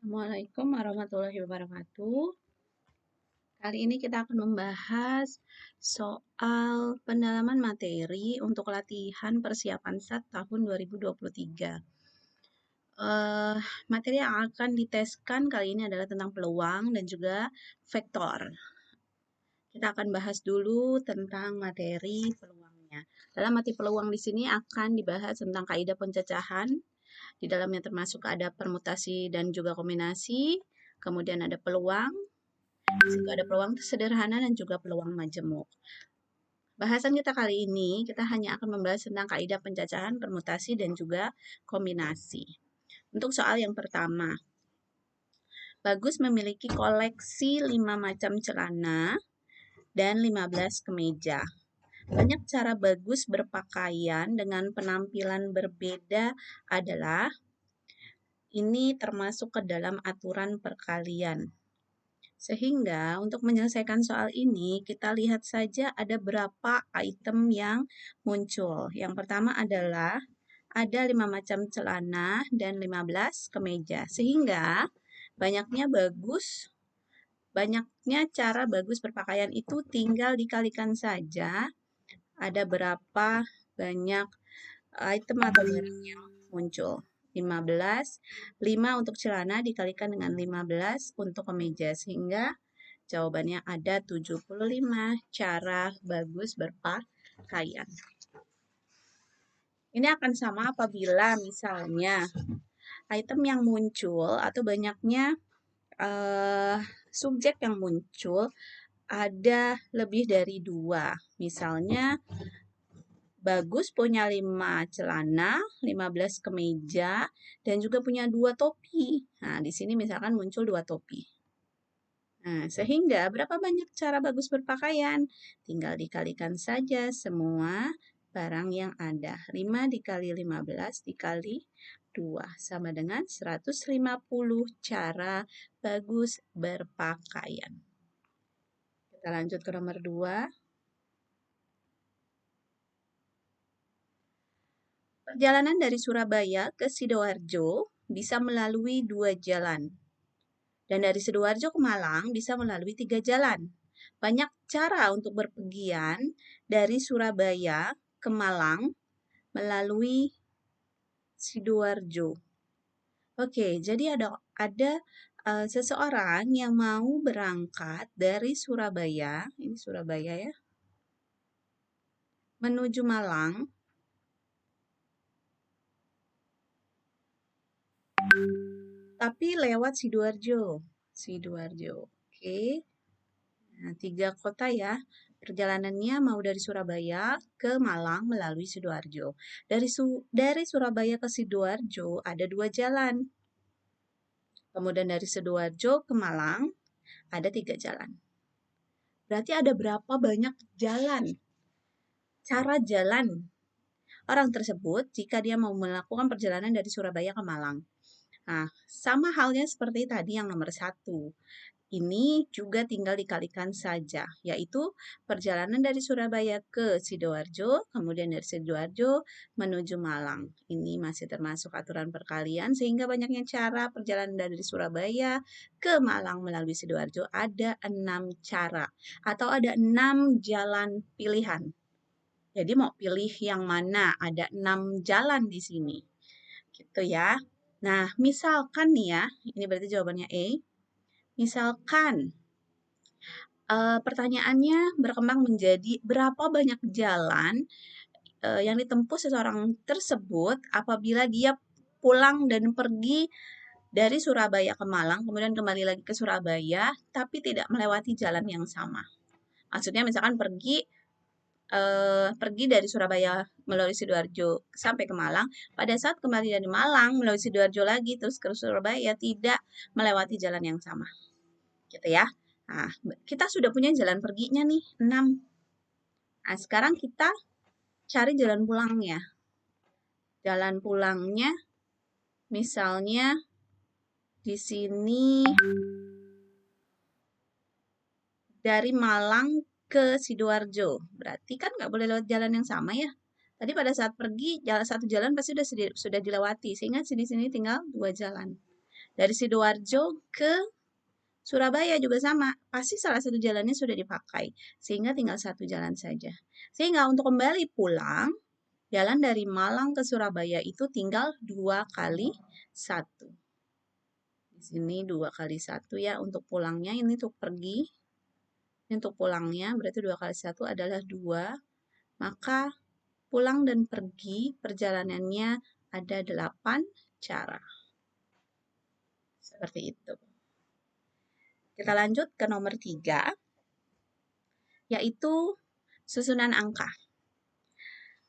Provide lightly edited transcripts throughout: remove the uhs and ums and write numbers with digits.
Assalamualaikum warahmatullahi wabarakatuh. Kali ini kita akan membahas soal pendalaman materi untuk latihan persiapan SAT tahun 2023. Materi yang akan diteskan kali ini adalah tentang peluang dan juga vektor. Kita akan bahas dulu tentang materi peluangnya. Dalam materi peluang di sini akan dibahas tentang kaidah pencacahan. Di dalamnya termasuk ada permutasi dan juga kombinasi. Kemudian ada peluang. Di situ ada peluang sederhana dan juga peluang majemuk. Bahasan kita kali ini, kita hanya akan membahas tentang kaidah pencacahan, permutasi, dan juga kombinasi. Untuk soal yang pertama, Bagus memiliki koleksi 5 macam celana dan 15 kemeja. Banyak cara Bagus berpakaian dengan penampilan berbeda adalah ini termasuk ke dalam aturan perkalian. Sehingga untuk menyelesaikan soal ini, kita lihat saja ada berapa item yang muncul. Yang pertama adalah ada 5 macam celana dan 15 kemeja. Sehingga banyaknya cara Bagus berpakaian itu tinggal dikalikan saja ada berapa banyak item atau barang yang muncul. 15, 5 untuk celana dikalikan dengan 15 untuk kemeja, sehingga jawabannya ada 75 cara Bagus berpakaian. Ini akan sama apabila misalnya item yang muncul atau banyaknya subjek yang muncul ada lebih dari 2. Misalnya Bagus punya 5 celana, 15 kemeja, dan juga punya 2 topi. Nah, di sini misalkan muncul 2 topi. Nah, sehingga berapa banyak cara Bagus berpakaian? Tinggal dikalikan saja semua barang yang ada. 5 dikali 15 dikali 2 sama dengan 150 cara Bagus berpakaian. Kita lanjut ke nomor 2. Perjalanan dari Surabaya ke Sidoarjo bisa melalui 2 jalan. Dan dari Sidoarjo ke Malang bisa melalui 3 jalan. Banyak cara untuk berpergian dari Surabaya ke Malang melalui Sidoarjo. Oke, jadi ada seseorang yang mau berangkat dari Surabaya, ini Surabaya ya, menuju Malang. Tapi lewat Sidoarjo. Oke. Nah, 3 kota ya. Perjalanannya mau dari Surabaya ke Malang melalui Sidoarjo. Dari Surabaya ke Sidoarjo ada 2 jalan. Kemudian dari Sidoarjo ke Malang ada 3 jalan. Berarti ada berapa banyak jalan? Cara jalan orang tersebut jika dia mau melakukan perjalanan dari Surabaya ke Malang. Nah, sama halnya seperti tadi yang nomor 1. Ini juga tinggal dikalikan saja, yaitu perjalanan dari Surabaya ke Sidoarjo, kemudian dari Sidoarjo menuju Malang. Ini masih termasuk aturan perkalian, sehingga banyaknya cara perjalanan dari Surabaya ke Malang melalui Sidoarjo ada 6 cara, atau ada 6 jalan pilihan. Jadi mau pilih yang mana? Ada 6 jalan di sini. Gitu ya. Nah, misalkan nih ya, ini berarti jawabannya A. Misalkan pertanyaannya berkembang menjadi berapa banyak jalan yang ditempuh seseorang tersebut apabila dia pulang dan pergi dari Surabaya ke Malang, kemudian kembali lagi ke Surabaya, tapi tidak melewati jalan yang sama. Maksudnya misalkan pergi dari Surabaya melalui Sidoarjo sampai ke Malang, pada saat kembali dari Malang melalui Sidoarjo lagi terus ke Surabaya tidak melewati jalan yang sama. Gitu ya. Nah, kita sudah punya jalan perginya nih, 6. Nah, sekarang kita cari jalan pulangnya. Jalan pulangnya misalnya di sini dari Malang ke Sidoarjo. Berarti kan nggak boleh lewat jalan yang sama ya. Tadi pada saat pergi, satu jalan pasti sudah dilewati. Sehingga sini-sini tinggal 2 jalan. Dari Sidoarjo ke Surabaya juga sama, pasti salah satu jalannya sudah dipakai, sehingga tinggal satu jalan saja. Sehingga untuk kembali pulang, jalan dari Malang ke Surabaya itu tinggal 2 kali 1. Di sini 2 kali 1 ya untuk pulangnya, ini untuk pergi. Ini untuk pulangnya berarti 2 kali 1 adalah 2. Maka pulang dan pergi perjalanannya ada 8 cara. Seperti itu. Kita lanjut ke nomor 3, yaitu susunan angka.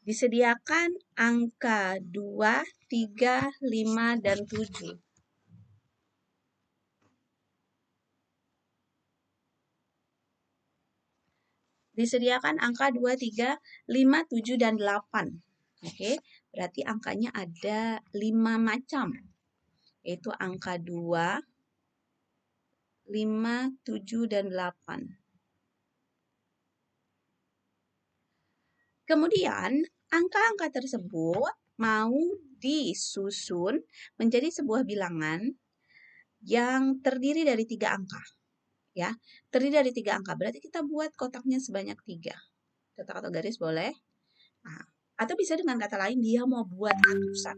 Disediakan angka 2, 3, 5, dan 7. Disediakan angka 2, 3, 5, 7, dan 8. Oke, berarti angkanya ada 5 macam. Yaitu angka 2, 5, 7, dan 8. Kemudian, angka-angka tersebut mau disusun menjadi sebuah bilangan yang terdiri dari 3 angka. Ya, terdiri dari 3 angka. Berarti kita buat kotaknya sebanyak 3. Kotak atau garis boleh. Nah, atau bisa dengan kata lain, dia mau buat ratusan.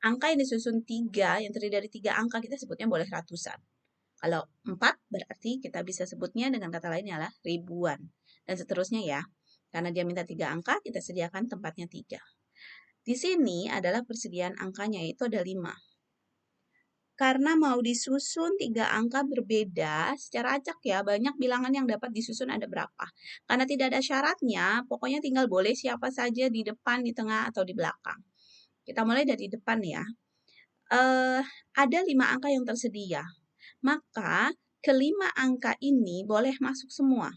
Angka yang disusun 3, yang terdiri dari 3 angka, kita sebutnya boleh ratusan. Kalau 4, berarti kita bisa sebutnya dengan kata lain adalah ribuan. Dan seterusnya ya. Karena dia minta 3 angka, kita sediakan tempatnya 3. Di sini adalah persediaan angkanya, yaitu ada 5. Karena mau disusun 3 angka berbeda, secara acak ya, banyak bilangan yang dapat disusun ada berapa. Karena tidak ada syaratnya, pokoknya tinggal boleh siapa saja di depan, di tengah, atau di belakang. Kita mulai dari depan ya. Ada 5 angka yang tersedia. Maka kelima angka ini boleh masuk semua.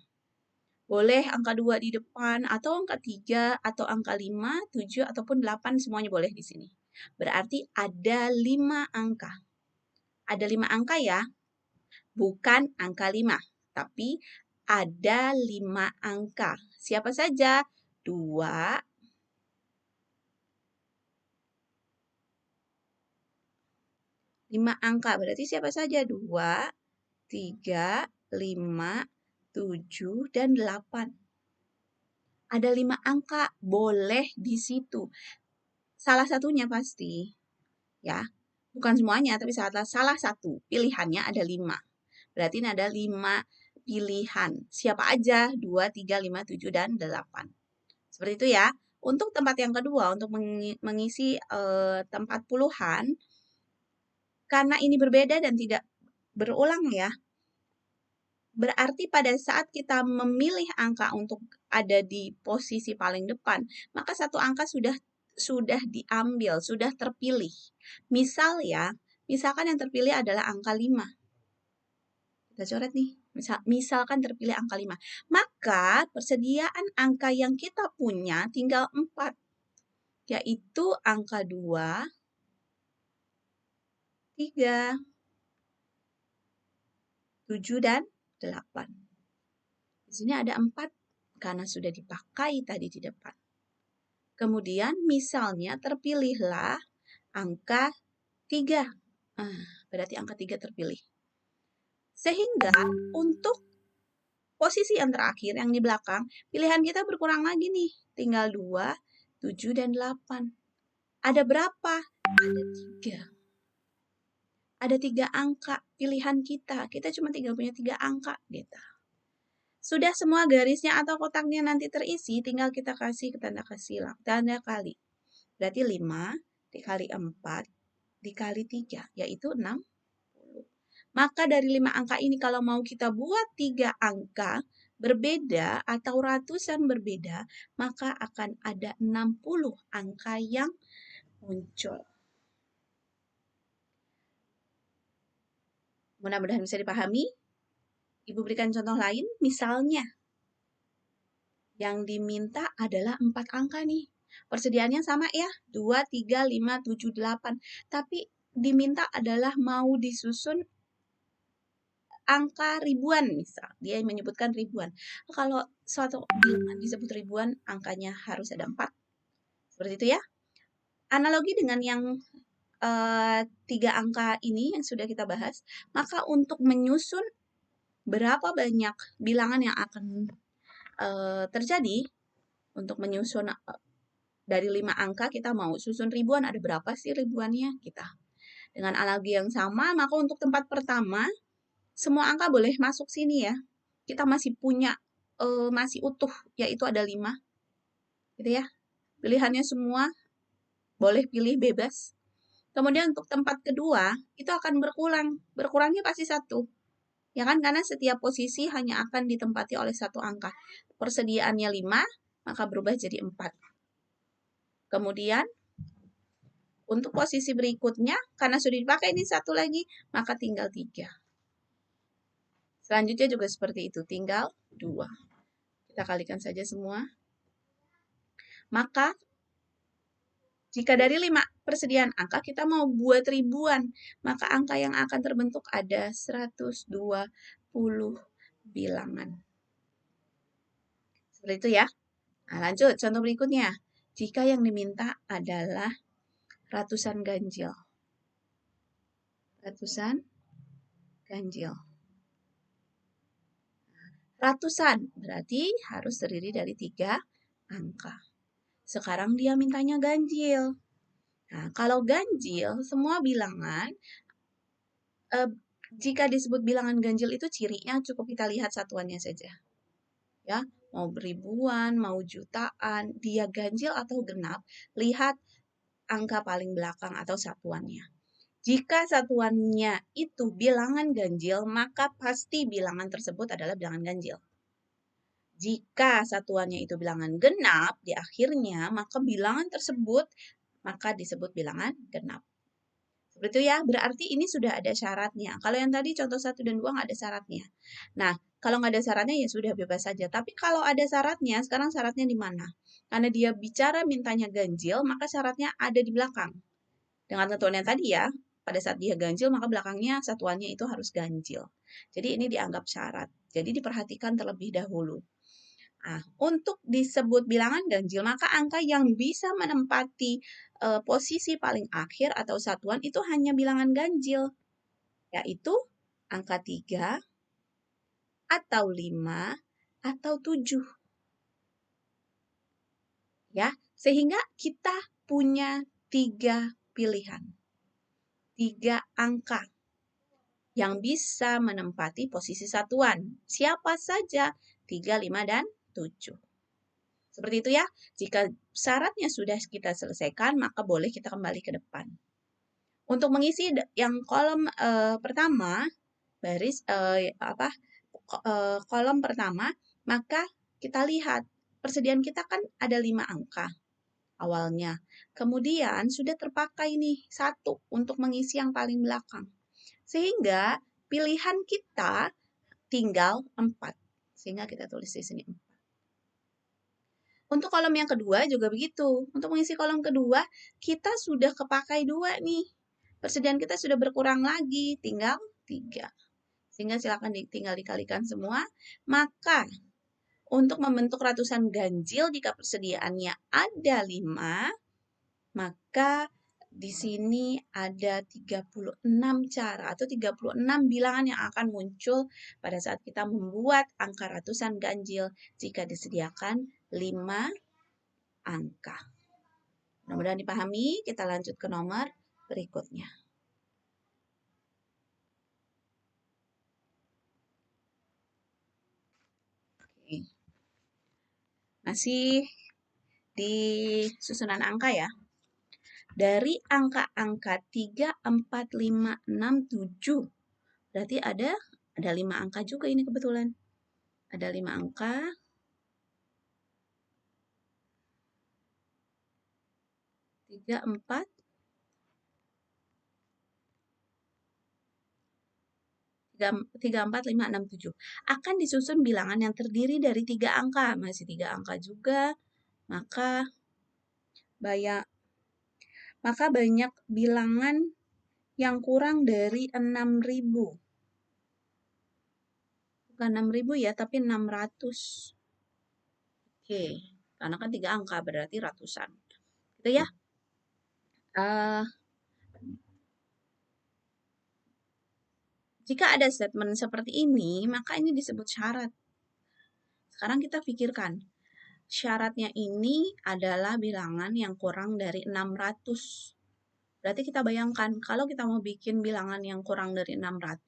Boleh angka 2 di depan, atau angka 3, atau angka 5, 7, ataupun 8, semuanya boleh di sini. Berarti ada 5 angka. Ada 5 angka ya, bukan angka 5, tapi ada 5 angka. Siapa saja? 2, 5 angka. Berarti siapa saja? 2, 3, 5, 7, dan 8. Ada 5 angka, boleh di situ. Salah satunya pasti, ya. Bukan semuanya, tapi salah satu. Pilihannya ada 5. Berarti ini ada 5 pilihan. Siapa aja? 2, 3, 5, 7, dan 8. Seperti itu ya. Untuk tempat yang kedua, untuk mengisi tempat puluhan, karena ini berbeda dan tidak berulang ya, berarti pada saat kita memilih angka untuk ada di posisi paling depan, maka satu angka sudah diambil, sudah terpilih. Misal ya, misalkan yang terpilih adalah angka 5. Kita coret nih. Misalkan terpilih angka 5. Maka persediaan angka yang kita punya tinggal 4. Yaitu angka 2, 3, 7, dan 8. Di sini ada 4 karena sudah dipakai tadi di depan. Kemudian misalnya terpilihlah angka 3. Berarti angka 3 terpilih. Sehingga untuk posisi yang terakhir, yang di belakang, pilihan kita berkurang lagi nih. Tinggal 2, 7, dan 8. Ada berapa? Ada 3. Ada 3 angka pilihan kita. Kita cuma tinggal punya 3 angka gitu. Sudah semua garisnya atau kotaknya nanti terisi, tinggal kita kasih tanda kali. Berarti 5 dikali 4 dikali 3, yaitu 60. Maka dari 5 angka ini kalau mau kita buat 3 angka berbeda atau ratusan berbeda, maka akan ada 60 angka yang muncul. Mudah-mudahan bisa dipahami. Ibu berikan contoh lain, misalnya yang diminta adalah 4 angka nih. Persediaannya sama ya, 2, 3, 5, 7, 8. Tapi diminta adalah mau disusun angka ribuan misal. Dia menyebutkan ribuan. Kalau suatu bilangan disebut ribuan, angkanya harus ada 4. Seperti itu ya. Analogi dengan yang 3 angka ini yang sudah kita bahas, maka untuk menyusun berapa banyak bilangan yang akan terjadi, untuk menyusun dari 5 angka kita mau susun ribuan, ada berapa sih ribuannya kita. Dengan analogi yang sama, maka untuk tempat pertama, semua angka boleh masuk sini ya. Kita masih punya, masih utuh, yaitu ada 5. Gitu ya. Pilihannya semua, boleh pilih bebas. Kemudian untuk tempat kedua, itu akan berkurang. Berkurangnya pasti 1. Ya kan, karena setiap posisi hanya akan ditempati oleh 1 angka. Persediaannya 5, maka berubah jadi 4. Kemudian, untuk posisi berikutnya, karena sudah dipakai ini 1 lagi, maka tinggal 3. Selanjutnya juga seperti itu, tinggal 2. Kita kalikan saja semua. Maka, jika dari 5 persediaan angka, kita mau buat ribuan, maka angka yang akan terbentuk ada 120 bilangan. Seperti itu ya. Nah, lanjut, contoh berikutnya. Jika yang diminta adalah ratusan ganjil. Ratusan ganjil. Ratusan, berarti harus terdiri dari 3 angka. Sekarang dia mintanya ganjil. Nah, kalau ganjil, semua bilangan, jika disebut bilangan ganjil itu cirinya cukup kita lihat satuannya saja. Ya, mau ribuan, mau jutaan, dia ganjil atau genap, lihat angka paling belakang atau satuannya. Jika satuannya itu bilangan ganjil, maka pasti bilangan tersebut adalah bilangan ganjil. Jika satuannya itu bilangan genap di akhirnya, maka bilangan tersebut maka disebut bilangan genap. Seperti itu ya, berarti ini sudah ada syaratnya. Kalau yang tadi contoh 1 dan 2 nggak ada syaratnya. Nah, kalau nggak ada syaratnya ya sudah bebas saja. Tapi kalau ada syaratnya, sekarang syaratnya di mana? Karena dia bicara mintanya ganjil, maka syaratnya ada di belakang. Dengan ketentuan yang tadi ya, pada saat dia ganjil, maka belakangnya satuannya itu harus ganjil. Jadi ini dianggap syarat. Jadi diperhatikan terlebih dahulu. Nah, untuk disebut bilangan ganjil, maka angka yang bisa menempati posisi paling akhir atau satuan itu hanya bilangan ganjil, yaitu angka 3, atau 5, atau 7. Ya, sehingga kita punya 3 pilihan. 3 angka yang bisa menempati posisi satuan. Siapa saja? 3, 5, dan 7. Seperti itu ya. Jika syaratnya sudah kita selesaikan, maka boleh kita kembali ke depan. Untuk mengisi yang kolom pertama, kolom pertama, maka kita lihat persediaan kita kan ada 5 angka awalnya. Kemudian sudah terpakai nih 1 untuk mengisi yang paling belakang. Sehingga pilihan kita tinggal 4. Sehingga kita tulis di sini 4. Untuk kolom yang kedua juga begitu. Untuk mengisi kolom kedua, kita sudah kepakai 2 nih. Persediaan kita sudah berkurang lagi, tinggal 3. Sehingga silakan tinggal dikalikan semua. Maka, untuk membentuk ratusan ganjil jika persediaannya ada 5, maka di sini ada 36 cara atau 36 bilangan yang akan muncul pada saat kita membuat angka ratusan ganjil jika disediakan 5 angka. Mudah-mudahan dipahami, kita lanjut ke nomor berikutnya. Oke. Masih di susunan angka ya. Dari angka-angka 3, 4, 5, 6, 7. Berarti ada 5 angka juga ini kebetulan. Ada 5 angka. 3, 4, 3, 4, 5, 6, 7. Akan disusun bilangan yang terdiri dari 3 angka. Masih 3 angka juga. Maka banyak bilangan yang kurang dari 6.000. Bukan 6.000 ya, tapi 600. Oke, karena kan 3 angka berarti ratusan. Gitu ya. Jika ada statement seperti ini, maka ini disebut syarat. Sekarang kita pikirkan, syaratnya ini adalah bilangan yang kurang dari 600. Berarti kita bayangkan, kalau kita mau bikin bilangan yang kurang dari 600,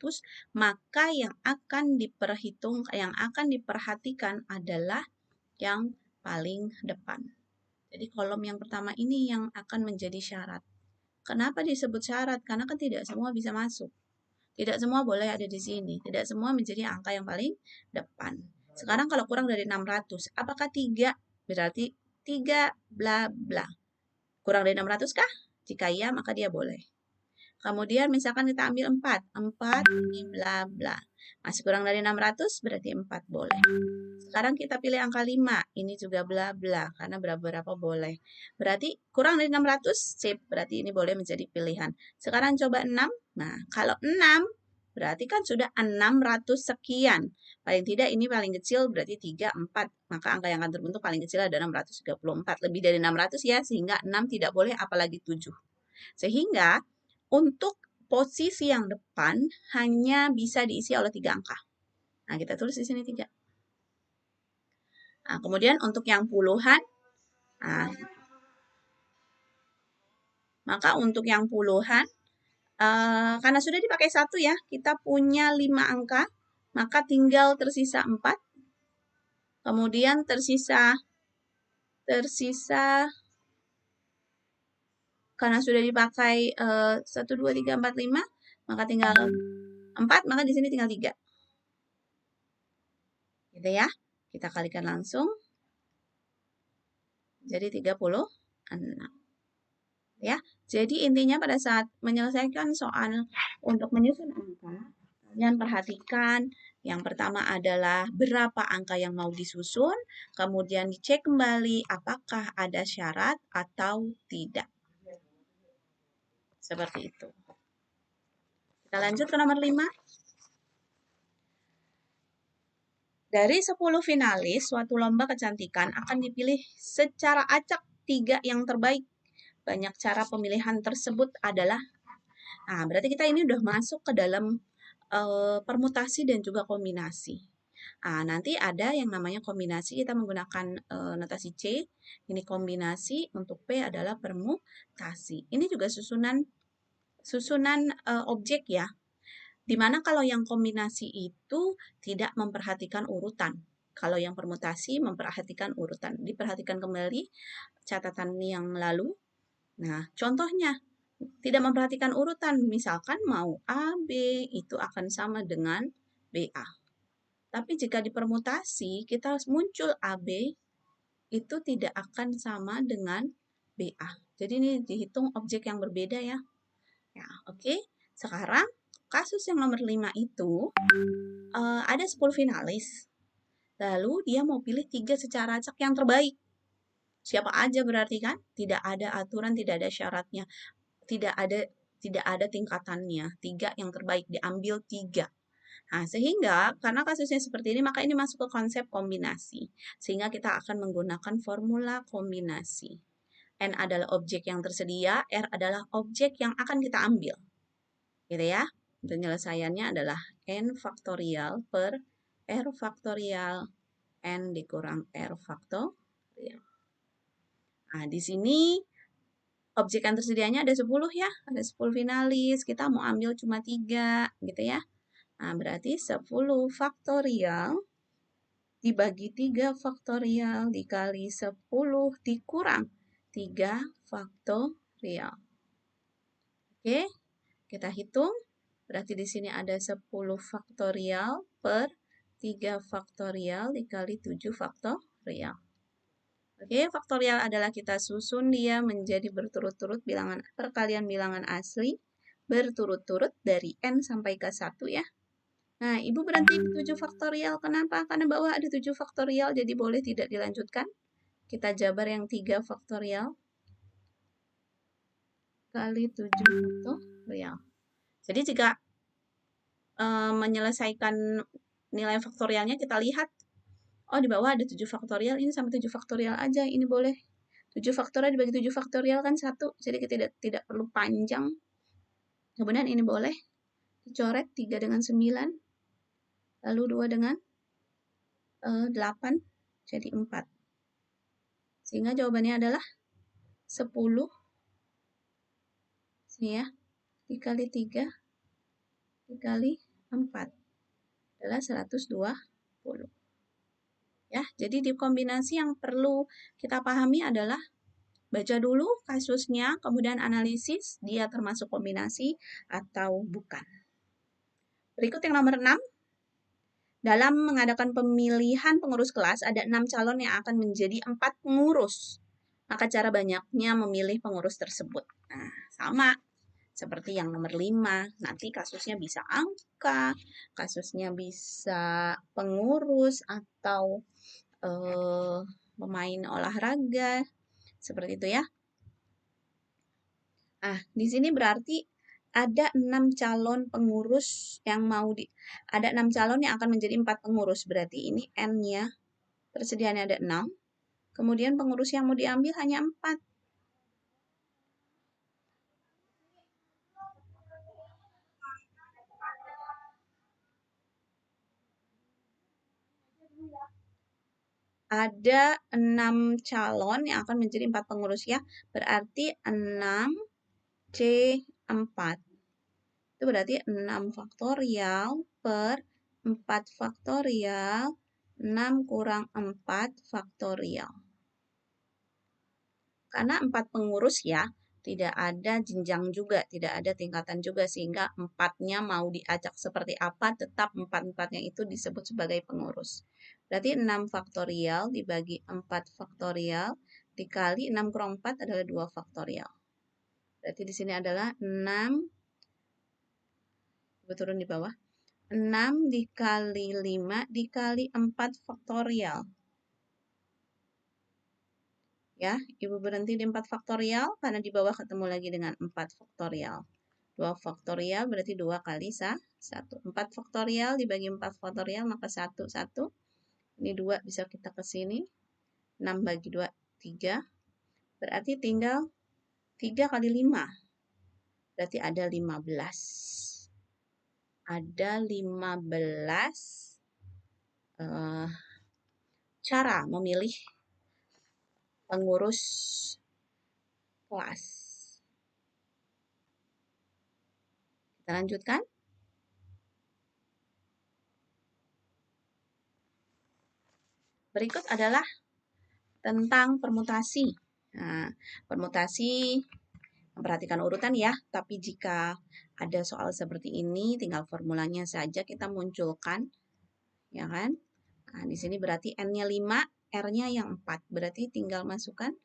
maka yang akan diperhatikan adalah yang paling depan. Jadi kolom yang pertama ini yang akan menjadi syarat. Kenapa disebut syarat? Karena kan tidak semua bisa masuk. Tidak semua boleh ada di sini. Tidak semua menjadi angka yang paling depan. Sekarang kalau kurang dari 600, apakah 3? Berarti 3 bla bla. Kurang dari 600 kah? Jika iya, maka dia boleh. Kemudian misalkan kita ambil 4. 4 ini bla bla. Masih kurang dari 600, berarti 4 boleh. Sekarang kita pilih angka 5. Ini juga bla bla, karena berapa boleh. Berarti kurang dari 600, sip. Berarti ini boleh menjadi pilihan. Sekarang coba 6. Nah, kalau 6, berarti kan sudah 600 sekian. Paling tidak ini paling kecil berarti 3, 4. Maka angka yang akan terbentuk paling kecil adalah 634. Lebih dari 600 ya, sehingga 6 tidak boleh, apalagi 7. Sehingga untuk posisi yang depan hanya bisa diisi oleh 3 angka. Nah, kita tulis di sini 3. Nah, kemudian untuk yang puluhan, nah, maka untuk yang puluhan, karena sudah dipakai 1 ya, kita punya 5 angka, maka tinggal tersisa 4. Kemudian tersisa karena sudah dipakai 1, 2, 3, 4, 5, maka tinggal 4, maka di sini tinggal 3. Gitu ya. Kita kalikan langsung. Jadi 36. Ya. Jadi intinya pada saat menyelesaikan soal untuk menyusun angka, kalian perhatikan yang pertama adalah berapa angka yang mau disusun, kemudian dicek kembali apakah ada syarat atau tidak. Seperti itu. Kita lanjut ke nomor 5. Dari 10 finalis, suatu lomba kecantikan akan dipilih secara acak 3 yang terbaik. Banyak cara pemilihan tersebut adalah, nah berarti kita ini udah masuk ke dalam permutasi dan juga kombinasi. Nah, nanti ada yang namanya kombinasi, kita menggunakan notasi C. Ini kombinasi, untuk P adalah permutasi. Ini juga susunan objek ya. Dimana kalau yang kombinasi itu tidak memperhatikan urutan. Kalau yang permutasi memperhatikan urutan. Diperhatikan kembali catatan yang lalu. Nah, contohnya tidak memperhatikan urutan. Misalkan mau A, B, itu akan sama dengan BA. Tapi jika dipermutasi, kita muncul AB, itu tidak akan sama dengan BA. Jadi ini dihitung objek yang berbeda ya. Ya, oke. Sekarang kasus yang nomor 5 itu ada 10 finalis. Lalu dia mau pilih 3 secara acak yang terbaik. Siapa aja berarti kan? Tidak ada aturan, tidak ada syaratnya. Tidak ada tingkatannya. 3 yang terbaik, diambil 3. Nah, sehingga karena kasusnya seperti ini, maka ini masuk ke konsep kombinasi. Sehingga kita akan menggunakan formula kombinasi. N adalah objek yang tersedia, R adalah objek yang akan kita ambil. Gitu ya. Penyelesaiannya adalah N faktorial per R faktorial N dikurang R faktorial. Nah, di sini objek yang tersedianya ada 10 ya. Ada 10 finalis. Kita mau ambil cuma 3 gitu ya. Nah, berarti 10 faktorial dibagi 3 faktorial dikali 10 dikurang 3 faktorial. Oke, kita hitung. Berarti di sini ada 10 faktorial per 3 faktorial dikali 7 faktorial. Oke, faktorial adalah kita susun dia menjadi berturut-turut bilangan perkalian bilangan asli berturut-turut dari N sampai ke 1 ya. Nah, Ibu berhenti di 7 faktorial. Kenapa? Karena bawah ada 7 faktorial, jadi boleh tidak dilanjutkan. Kita jabar yang 3 faktorial kali 7 faktorial. Jadi jika menyelesaikan nilai faktorialnya, kita lihat, oh di bawah ada 7 faktorial, ini sampai 7 faktorial aja, ini boleh. 7 faktorial dibagi 7 faktorial kan 1, jadi kita tidak perlu panjang. Kemudian ini boleh. Dicoret 3 dengan 9, lalu 2 dengan 8, jadi 4. Sehingga jawabannya adalah 10, sini ya, dikali 3, dikali 4, adalah 120. Ya, jadi di kombinasi yang perlu kita pahami adalah baca dulu kasusnya, kemudian analisis dia termasuk kombinasi atau bukan. Berikut yang nomor 6. Dalam mengadakan pemilihan pengurus kelas, ada 6 calon yang akan menjadi 4 pengurus. Maka cara banyaknya memilih pengurus tersebut. Nah, sama seperti yang nomor 5. Nanti kasusnya bisa angka, kasusnya bisa pengurus, atau pemain olahraga. Seperti itu ya. Nah, di sini berarti ada 6 calon pengurus yang ada 6 calon yang akan menjadi 4 pengurus. Berarti ini N-nya persediaannya ada 6. Kemudian pengurus yang mau diambil hanya 4. Ada 6 calon yang akan menjadi 4 pengurus ya. Berarti 6C4. Itu berarti 6 faktorial per 4 faktorial, 6 kurang 4 faktorial. Karena 4 pengurus ya, tidak ada jenjang juga, tidak ada tingkatan juga, sehingga 4-nya mau diacak seperti apa, tetap 4-4-nya itu disebut sebagai pengurus. Berarti 6 faktorial dibagi 4 faktorial dikali 6 kurang 4 adalah 2 faktorial. Berarti di sini adalah 6, coba turun di bawah, 6 dikali 5 dikali 4 faktorial. Ya, Ibu berhenti di 4 faktorial karena di bawah ketemu lagi dengan 4 faktorial. 2 faktorial berarti 2 kali 1. 4 faktorial dibagi 4 faktorial maka 1, 1. Ini 2 bisa kita ke sini. 6 bagi 2, 3. Berarti tinggal 3 kali 5. Berarti ada 15. Ada 15 cara memilih pengurus kelas. Kita lanjutkan. Berikut adalah tentang permutasi. Nah, permutasi perhatikan urutan ya, tapi jika ada soal seperti ini, tinggal formulanya saja kita munculkan, ya kan? Nah, di sini berarti N-nya 5, R-nya yang 4, berarti tinggal masukkan.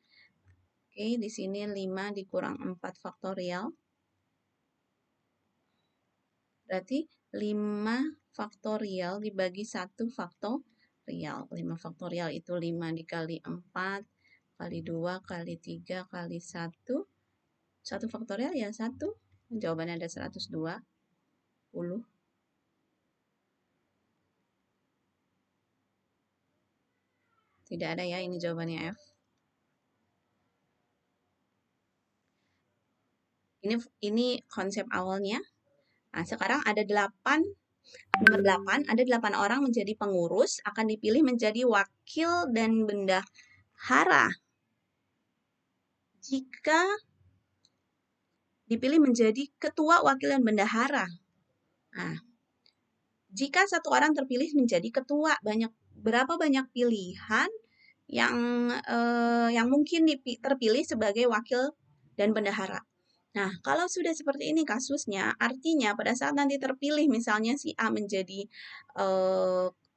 Oke, di sini 5 dikurang 4 faktorial, berarti 5 faktorial dibagi 1 faktorial. 5 faktorial itu 5 dikali 4, kali 2, kali 3, kali 1. 1 faktorial ya 1. Jawabannya ada 120. Tidak ada ya, ini jawabannya F. Ini konsep awalnya. Nah, sekarang ada 8. Nomor 8, ada 8 orang menjadi pengurus, akan dipilih menjadi wakil dan bendahara. Jika dipilih menjadi ketua, wakil, dan bendahara. Nah, jika satu orang terpilih menjadi ketua, berapa banyak pilihan yang mungkin terpilih sebagai wakil dan bendahara. Nah, kalau sudah seperti ini kasusnya, artinya pada saat nanti terpilih misalnya si A menjadi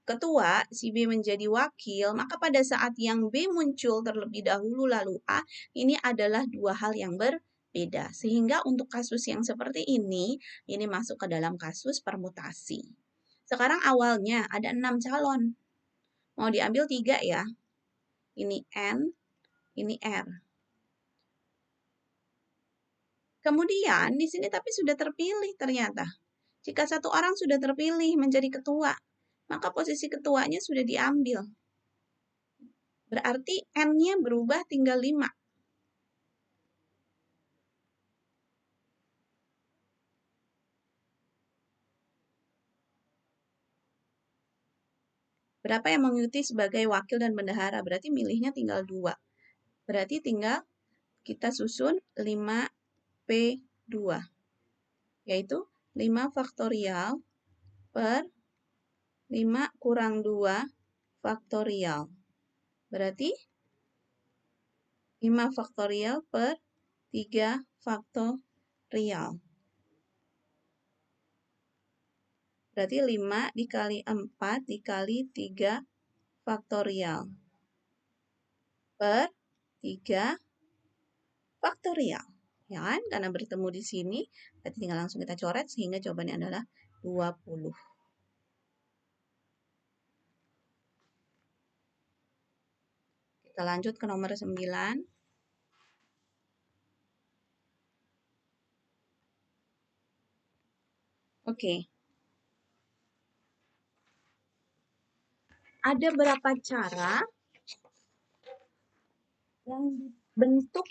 ketua, si B menjadi wakil, maka pada saat yang B muncul terlebih dahulu lalu A, ini adalah dua hal yang berbeda. Sehingga untuk kasus yang seperti ini masuk ke dalam kasus permutasi. Sekarang awalnya ada 6 calon. Mau diambil 3 ya. Ini N, ini R. Kemudian di sini tapi sudah terpilih ternyata. Jika satu orang sudah terpilih menjadi ketua, maka posisi ketuanya sudah diambil. Berarti N-nya berubah tinggal 5. Berapa yang mengikuti sebagai wakil dan bendahara? Berarti milihnya tinggal 2. Berarti tinggal kita susun 5P2. Yaitu 5 faktorial per 5 kurang 2 faktorial. Berarti 5 faktorial per 3 faktorial. Berarti 5 dikali 4 dikali 3 faktorial. Per 3 faktorial. Ya kan? Karena bertemu di sini, berarti tinggal langsung kita coret sehingga jawabannya adalah 20. Kita lanjut ke nomor 9. Oke. Ada berapa cara yang dibentuk?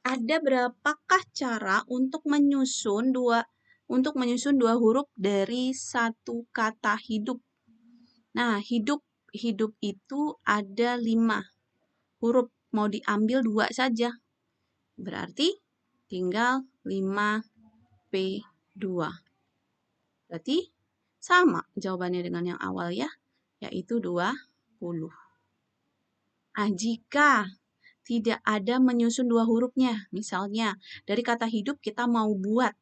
Ada berapakah cara untuk menyusun dua huruf dari satu kata hidup? Nah, hidup itu ada 5 huruf. Mau diambil 2 saja. Berarti tinggal 5P2. Berarti sama jawabannya dengan yang awal ya, yaitu 20. Nah, jika tidak ada menyusun 2 hurufnya, misalnya dari kata hidup kita mau buat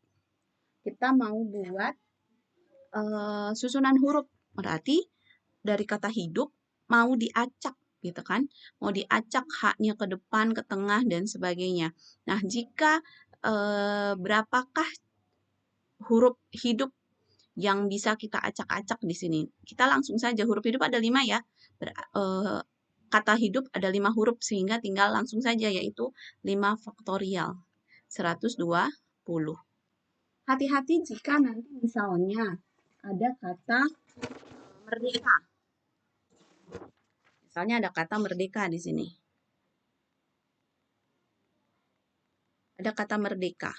susunan huruf, berarti dari kata hidup mau diacak gitu kan, mau diacak H-nya ke depan, ke tengah, dan sebagainya. Nah, jika berapakah huruf hidup yang bisa kita acak-acak di sini? Kita langsung saja, huruf hidup ada 5 ya, kata hidup ada 5 huruf, sehingga tinggal langsung saja, yaitu 5 faktorial, 120. Hati-hati jika nanti misalnya ada kata merdeka. Misalnya ada kata merdeka di sini. Ada kata merdeka.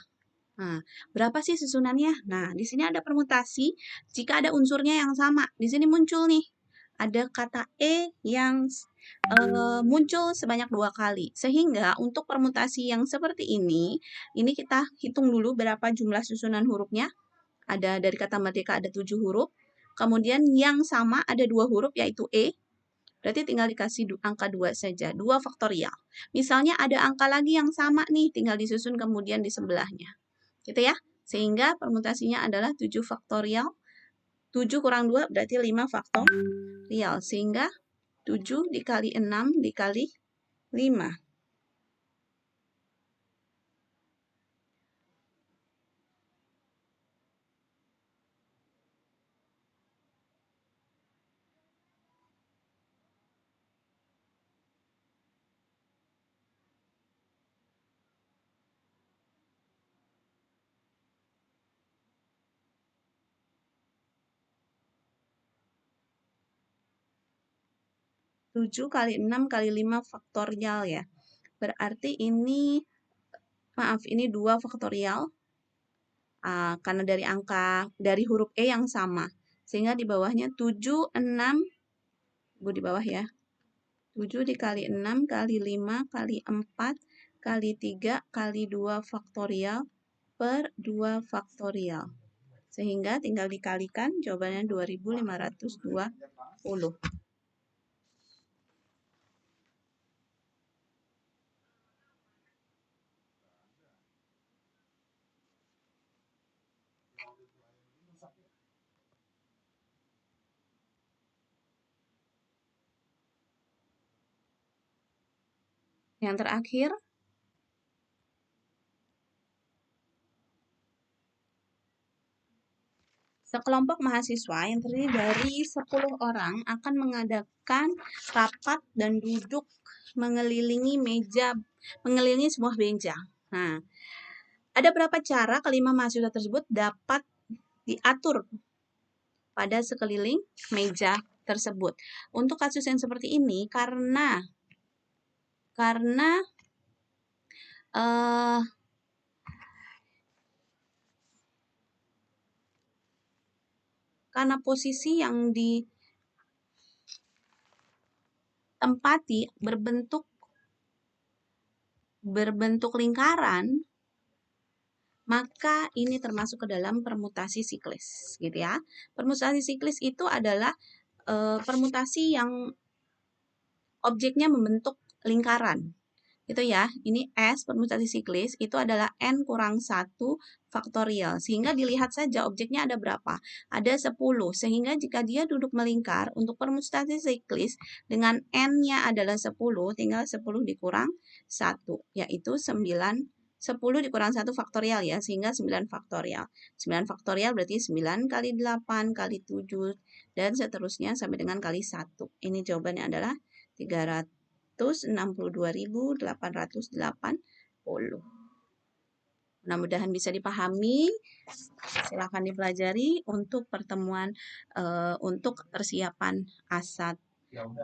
Nah, berapa sih susunannya? Nah, di sini ada permutasi jika ada unsurnya yang sama. Di sini muncul nih, ada kata E yang muncul sebanyak 2 kali. Sehingga untuk permutasi yang seperti ini kita hitung dulu berapa jumlah susunan hurufnya. Ada dari kata merdeka ada 7 huruf. Kemudian yang sama ada 2 huruf yaitu E. Berarti tinggal dikasih angka 2 saja, 2 faktorial. Misalnya ada angka lagi yang sama nih, tinggal disusun kemudian di sebelahnya. Gitu ya. Sehingga permutasinya adalah 7 faktorial. 7 kurang 2 berarti 5 faktorial. Sehingga 7 dikali 6 dikali 5. 7 kali 6 kali 5 faktorial ya. Berarti ini, maaf, ini 2 faktorial. Karena dari huruf E yang sama. Sehingga di bawahnya 7, 6, di bawah ya. 7 dikali 6 kali 5 kali 4 kali 3 kali 2 faktorial per 2 faktorial. Sehingga tinggal dikalikan, jawabannya 2520. Yang terakhir, sekelompok mahasiswa yang terdiri dari 10 orang akan mengadakan rapat dan duduk mengelilingi sebuah meja. Nah, ada berapa cara kelima mahasiswa tersebut dapat diatur pada sekeliling meja tersebut? Untuk kasus yang seperti ini, karena posisi yang ditempati berbentuk lingkaran, maka ini termasuk ke dalam permutasi siklis, gitu ya. Permutasi siklis itu adalah permutasi yang objeknya membentuk lingkaran. Itu ya, ini S permutasi siklis itu adalah N kurang 1 faktorial. Sehingga dilihat saja objeknya ada berapa? Ada 10. Sehingga jika dia duduk melingkar untuk permutasi siklis dengan N-nya adalah 10, tinggal 10 dikurang 1, yaitu 9. 10 dikurang 1 faktorial ya, sehingga 9 faktorial. 9 faktorial berarti 9 kali 8 kali 7 dan seterusnya sampai dengan kali 1. Ini jawabannya adalah 362.880. Mudah-mudahan bisa dipahami. Silakan dipelajari untuk pertemuan untuk persiapan ASAT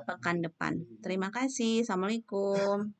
pekan depan. Terima kasih. Assalamualaikum.